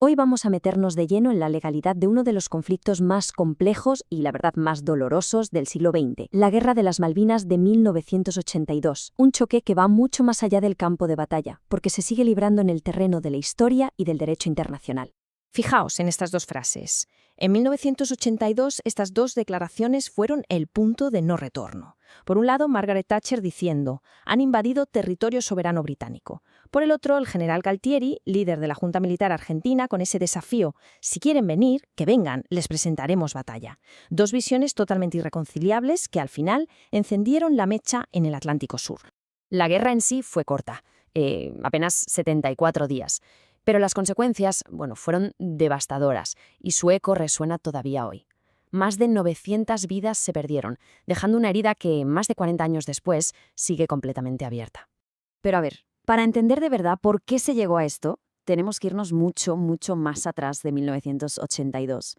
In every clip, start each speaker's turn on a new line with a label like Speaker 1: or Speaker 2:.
Speaker 1: Hoy vamos a meternos de lleno en la legalidad de uno de los conflictos más complejos y, la verdad, más dolorosos del siglo XX, la Guerra de las Malvinas de 1982, un choque que va mucho más allá del campo de batalla, porque se sigue librando en el terreno de la historia y del derecho internacional.
Speaker 2: Fijaos en estas dos frases. En 1982, estas dos declaraciones fueron el punto de no retorno. Por un lado, Margaret Thatcher diciendo, han invadido territorio soberano británico. Por el otro, el general Galtieri, líder de la Junta Militar Argentina, con ese desafío, si quieren venir, que vengan, les presentaremos batalla. Dos visiones totalmente irreconciliables que al final encendieron la mecha en el Atlántico Sur. La guerra en sí fue corta, apenas 74 días. Pero las consecuencias, fueron devastadoras y su eco resuena todavía hoy. Más de 900 vidas se perdieron, dejando una herida que, más de 40 años después, sigue completamente abierta.
Speaker 1: Pero a ver, para entender de verdad por qué se llegó a esto, tenemos que irnos mucho, mucho más atrás de 1982.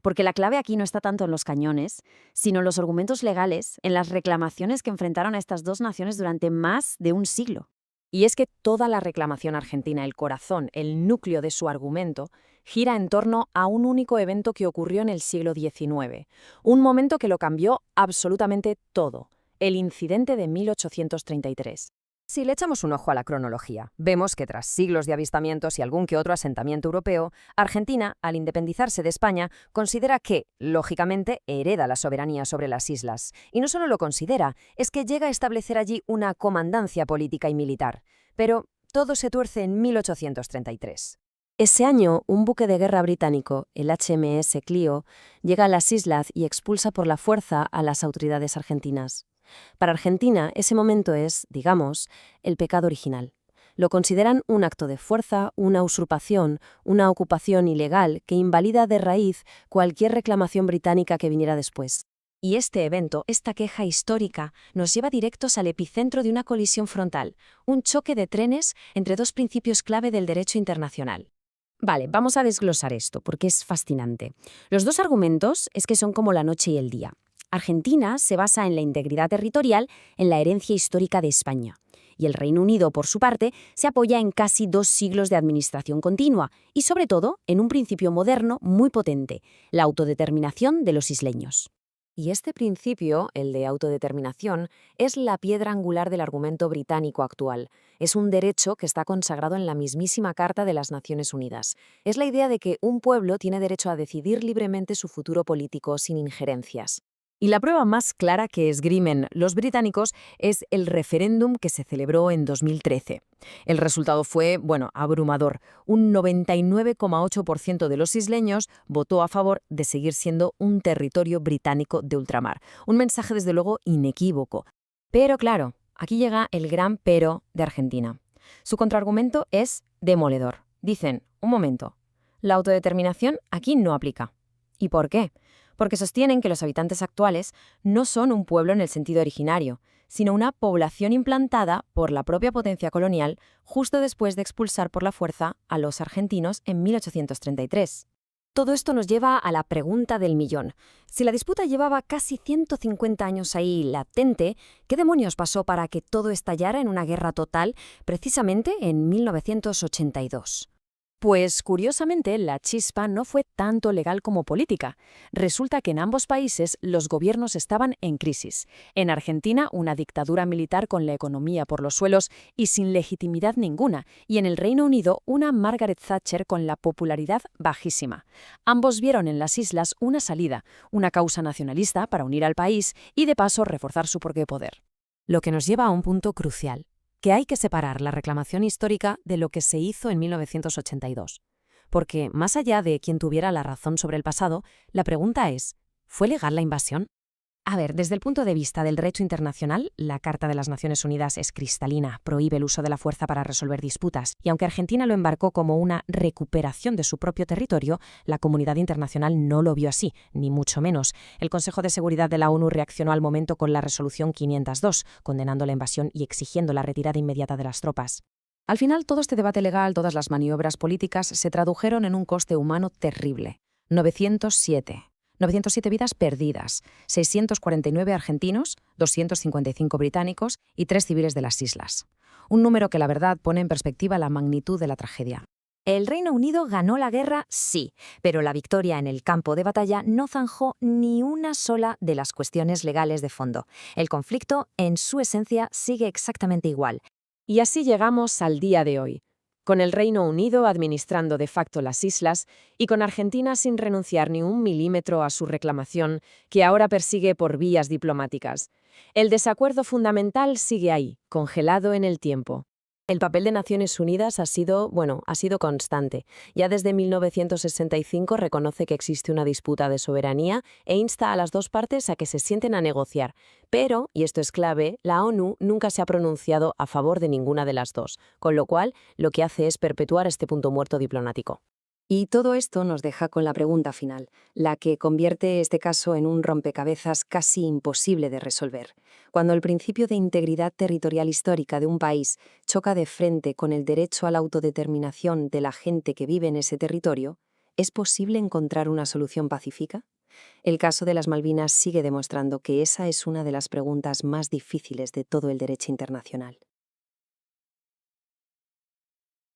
Speaker 1: Porque la clave aquí no está tanto en los cañones, sino en los argumentos legales, en las reclamaciones que enfrentaron a estas dos naciones durante más de un siglo.
Speaker 2: Y es que toda la reclamación argentina, el corazón, el núcleo de su argumento, gira en torno a un único evento que ocurrió en el siglo XIX, un momento que lo cambió absolutamente todo, el incidente de 1833. Si le echamos un ojo a la cronología, vemos que tras siglos de avistamientos y algún que otro asentamiento europeo, Argentina, al independizarse de España, considera que, lógicamente, hereda la soberanía sobre las islas. Y no solo lo considera, es que llega a establecer allí una comandancia política y militar. Pero todo se tuerce en 1833. Ese año, un buque de guerra británico, el HMS Clio, llega a las islas y expulsa por la fuerza a las autoridades argentinas. Para Argentina, ese momento es, digamos, el pecado original. Lo consideran un acto de fuerza, una usurpación, una ocupación ilegal que invalida de raíz cualquier reclamación británica que viniera después. Y este evento, esta queja histórica, nos lleva directos al epicentro de una colisión frontal, un choque de trenes entre dos principios clave del derecho internacional. Vale, vamos a desglosar esto, porque es fascinante. Los dos argumentos es que son como la noche y el día. Argentina se basa en la integridad territorial, en la herencia histórica de España. Y el Reino Unido, por su parte, se apoya en casi 2 siglos de administración continua y, sobre todo, en un principio moderno muy potente, la autodeterminación de los isleños. Y este principio, el de autodeterminación, es la piedra angular del argumento británico actual. Es un derecho que está consagrado en la mismísima Carta de las Naciones Unidas. Es la idea de que un pueblo tiene derecho a decidir libremente su futuro político sin injerencias. Y la prueba más clara que esgrimen los británicos es el referéndum que se celebró en 2013. El resultado fue, abrumador. Un 99,8% de los isleños votó a favor de seguir siendo un territorio británico de ultramar. Un mensaje, desde luego, inequívoco. Pero claro, aquí llega el gran pero de Argentina. Su contraargumento es demoledor. Dicen, un momento, la autodeterminación aquí no aplica. ¿Y por qué? Porque sostienen que los habitantes actuales no son un pueblo en el sentido originario, sino una población implantada por la propia potencia colonial justo después de expulsar por la fuerza a los argentinos en 1833. Todo esto nos lleva a la pregunta del millón. Si la disputa llevaba casi 150 años ahí latente, ¿qué demonios pasó para que todo estallara en una guerra total precisamente en 1982? Pues, curiosamente, la chispa no fue tanto legal como política. Resulta que en ambos países los gobiernos estaban en crisis. En Argentina, una dictadura militar con la economía por los suelos y sin legitimidad ninguna, y en el Reino Unido, una Margaret Thatcher con la popularidad bajísima. Ambos vieron en las islas una salida, una causa nacionalista para unir al país y, de paso, reforzar su propio poder. Lo que nos lleva a un punto crucial, que hay que separar la reclamación histórica de lo que se hizo en 1982. Porque, más allá de quien tuviera la razón sobre el pasado, la pregunta es, ¿fue legal la invasión? A ver, desde el punto de vista del derecho internacional, la Carta de las Naciones Unidas es cristalina, prohíbe el uso de la fuerza para resolver disputas, y aunque Argentina lo embarcó como una recuperación de su propio territorio, la comunidad internacional no lo vio así, ni mucho menos. El Consejo de Seguridad de la ONU reaccionó al momento con la Resolución 502, condenando la invasión y exigiendo la retirada inmediata de las tropas. Al final, todo este debate legal, todas las maniobras políticas, se tradujeron en un coste humano terrible. 907 vidas perdidas, 649 argentinos, 255 británicos y 3 civiles de las islas. Un número que, la verdad, pone en perspectiva la magnitud de la tragedia.
Speaker 3: El Reino Unido ganó la guerra, sí, pero la victoria en el campo de batalla no zanjó ni una sola de las cuestiones legales de fondo. El conflicto, en su esencia, sigue exactamente igual.
Speaker 2: Y así llegamos al día de hoy, con el Reino Unido administrando de facto las islas y con Argentina sin renunciar ni un milímetro a su reclamación, que ahora persigue por vías diplomáticas. El desacuerdo fundamental sigue ahí, congelado en el tiempo. El papel de Naciones Unidas ha sido constante. Ya desde 1965 reconoce que existe una disputa de soberanía e insta a las dos partes a que se sienten a negociar. Pero, y esto es clave, la ONU nunca se ha pronunciado a favor de ninguna de las dos, con lo cual lo que hace es perpetuar este punto muerto diplomático.
Speaker 1: Y todo esto nos deja con la pregunta final, la que convierte este caso en un rompecabezas casi imposible de resolver. Cuando el principio de integridad territorial histórica de un país choca de frente con el derecho a la autodeterminación de la gente que vive en ese territorio, ¿es posible encontrar una solución pacífica? El caso de las Malvinas sigue demostrando que esa es una de las preguntas más difíciles de todo el derecho internacional.